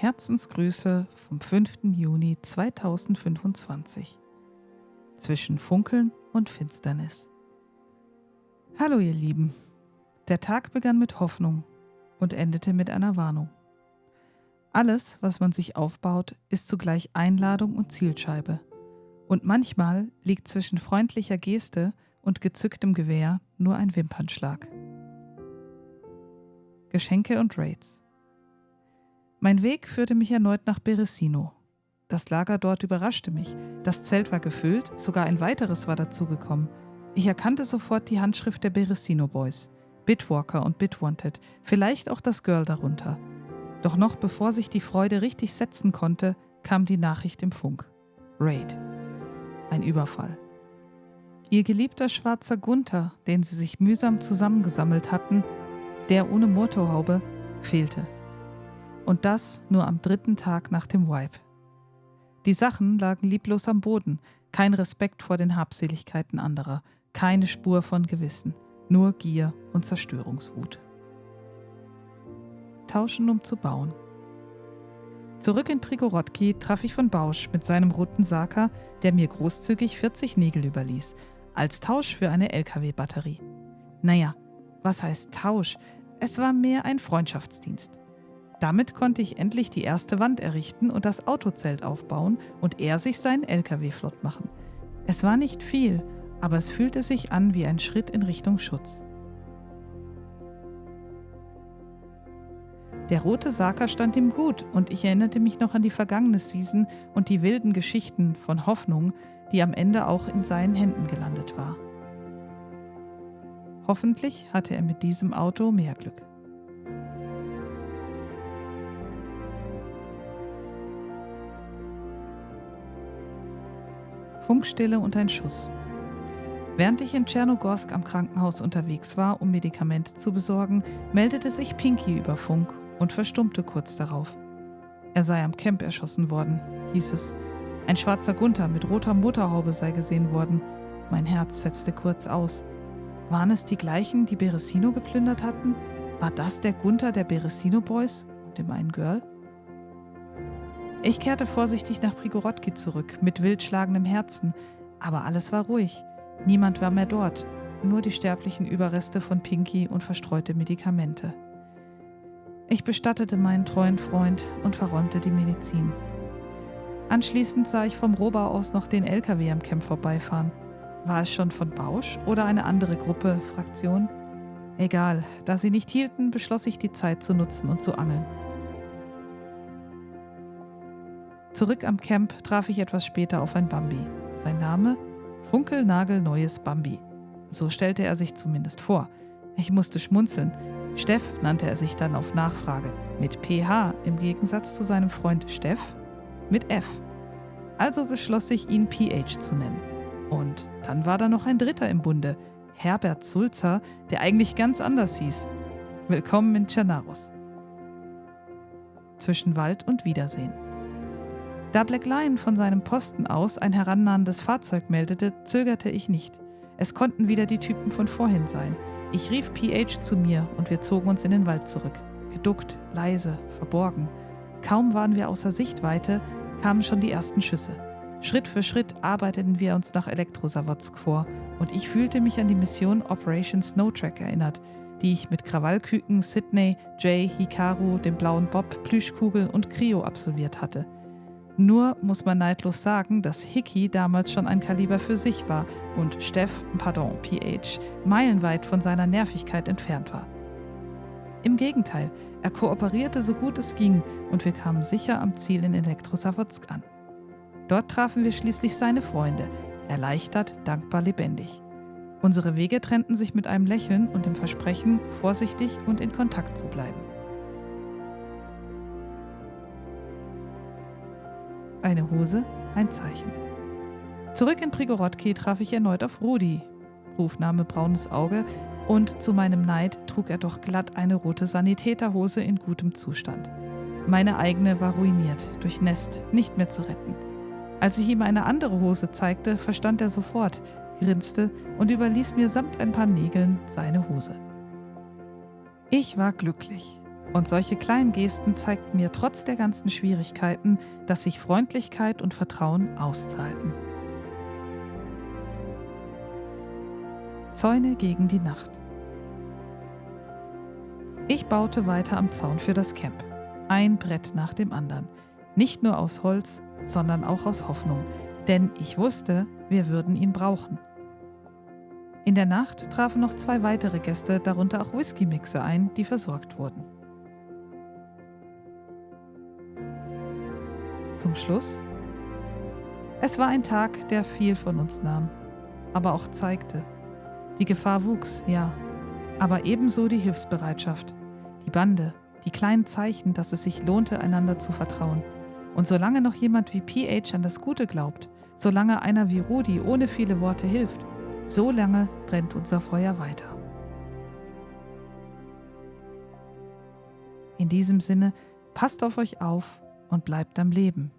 Herzensgrüße vom 5. Juni 2025. Zwischen Funkeln und Finsternis. Hallo ihr Lieben. Der Tag begann mit Hoffnung und endete mit einer Warnung. Alles, was man sich aufbaut, ist zugleich Einladung und Zielscheibe. Und manchmal liegt zwischen freundlicher Geste und gezücktem Gewehr nur ein Wimpernschlag. Geschenke und Raids. Mein Weg führte mich erneut nach Beresino. Das Lager dort überraschte mich. Das Zelt war gefüllt, sogar ein weiteres war dazugekommen. Ich erkannte sofort die Handschrift der Beresino Boys. Bitwalker und Bitwanted, vielleicht auch das Girl darunter. Doch noch bevor sich die Freude richtig setzen konnte, kam die Nachricht im Funk. Raid. Ein Überfall. Ihr geliebter schwarzer Gunther, den sie sich mühsam zusammengesammelt hatten, der ohne Motorhaube, fehlte. Und das nur am 3. Tag nach dem Wipe. Die Sachen lagen lieblos am Boden, kein Respekt vor den Habseligkeiten anderer, keine Spur von Gewissen, nur Gier und Zerstörungswut. Tauschen, um zu bauen. Zurück in Prigorodki traf ich von Bausch mit seinem roten Saka, der mir großzügig 40 Nägel überließ, als Tausch für eine LKW-Batterie. Naja, was heißt Tausch? Es war mehr ein Freundschaftsdienst. Damit konnte ich endlich die erste Wand errichten und das Autozelt aufbauen und er sich seinen LKW flott machen. Es war nicht viel, aber es fühlte sich an wie ein Schritt in Richtung Schutz. Der rote Saka stand ihm gut und ich erinnerte mich noch an die vergangene Season und die wilden Geschichten von Hoffnung, die am Ende auch in seinen Händen gelandet war. Hoffentlich hatte er mit diesem Auto mehr Glück. Funkstille und ein Schuss. Während ich in Tschernogorsk am Krankenhaus unterwegs war, um Medikamente zu besorgen, meldete sich Pinky über Funk und verstummte kurz darauf. Er sei am Camp erschossen worden, hieß es. Ein schwarzer Gunther mit roter Motorhaube sei gesehen worden. Mein Herz setzte kurz aus. Waren es die gleichen, die Beresino geplündert hatten? War das der Gunther der Beresino Boys und dem einen Girl? Ich kehrte vorsichtig nach Prigorodki zurück, mit wild schlagendem Herzen. Aber alles war ruhig. Niemand war mehr dort. Nur die sterblichen Überreste von Pinky und verstreute Medikamente. Ich bestattete meinen treuen Freund und verräumte die Medizin. Anschließend sah ich vom Rohbau aus noch den LKW am Camp vorbeifahren. War es schon von Bausch oder eine andere Gruppe, Fraktion? Egal, da sie nicht hielten, beschloss ich die Zeit zu nutzen und zu angeln. Zurück am Camp traf ich etwas später auf ein Bambi. Sein Name? Funkelnagelneues Bambi. So stellte er sich zumindest vor. Ich musste schmunzeln. Steff nannte er sich dann auf Nachfrage. Mit PH im Gegensatz zu seinem Freund Steff mit F. Also beschloss ich, ihn PH zu nennen. Und dann war da noch ein dritter im Bunde, Herbert Sulzer, der eigentlich ganz anders hieß. Willkommen in Tschernaros. Zwischen Wald und Wiedersehen. Da Black Lion von seinem Posten aus ein herannahendes Fahrzeug meldete, zögerte ich nicht. Es konnten wieder die Typen von vorhin sein. Ich rief PH zu mir und wir zogen uns in den Wald zurück. Geduckt, leise, verborgen. Kaum waren wir außer Sichtweite, kamen schon die ersten Schüsse. Schritt für Schritt arbeiteten wir uns nach Elektrosawodsk vor und ich fühlte mich an die Mission Operation Snowtrack erinnert, die ich mit Krawallküken, Sydney, Jay, Hikaru, dem blauen Bob, Plüschkugel und Krio absolviert hatte. Nur muss man neidlos sagen, dass Hickey damals schon ein Kaliber für sich war und PH, meilenweit von seiner Nervigkeit entfernt war. Im Gegenteil, er kooperierte so gut es ging und wir kamen sicher am Ziel in Elektrosawodsk an. Dort trafen wir schließlich seine Freunde, erleichtert, dankbar, lebendig. Unsere Wege trennten sich mit einem Lächeln und dem Versprechen, vorsichtig und in Kontakt zu bleiben. Eine Hose, ein Zeichen. Zurück in Prigorodki traf ich erneut auf Rudi, Rufname braunes Auge, und zu meinem Neid trug er doch glatt eine rote Sanitäterhose in gutem Zustand. Meine eigene war ruiniert, durchnässt, nicht mehr zu retten. Als ich ihm eine andere Hose zeigte, verstand er sofort, grinste und überließ mir samt ein paar Nägeln seine Hose. Ich war glücklich. Und solche kleinen Gesten zeigten mir trotz der ganzen Schwierigkeiten, dass sich Freundlichkeit und Vertrauen auszahlten. Zäune gegen die Nacht. Ich baute weiter am Zaun für das Camp. Ein Brett nach dem anderen. Nicht nur aus Holz, sondern auch aus Hoffnung. Denn ich wusste, wir würden ihn brauchen. In der Nacht trafen noch 2 weitere Gäste, darunter auch Whisky-Mixer ein, die versorgt wurden. Zum Schluss: Es war ein Tag, der viel von uns nahm, aber auch zeigte. Die Gefahr wuchs, ja, aber ebenso die Hilfsbereitschaft, die Bande, die kleinen Zeichen, dass es sich lohnte, einander zu vertrauen. Und solange noch jemand wie PH an das Gute glaubt, solange einer wie Rudi ohne viele Worte hilft, so lange brennt unser Feuer weiter. In diesem Sinne, passt auf euch auf und bleibt am Leben.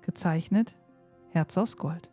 Gezeichnet: Herz aus Gold.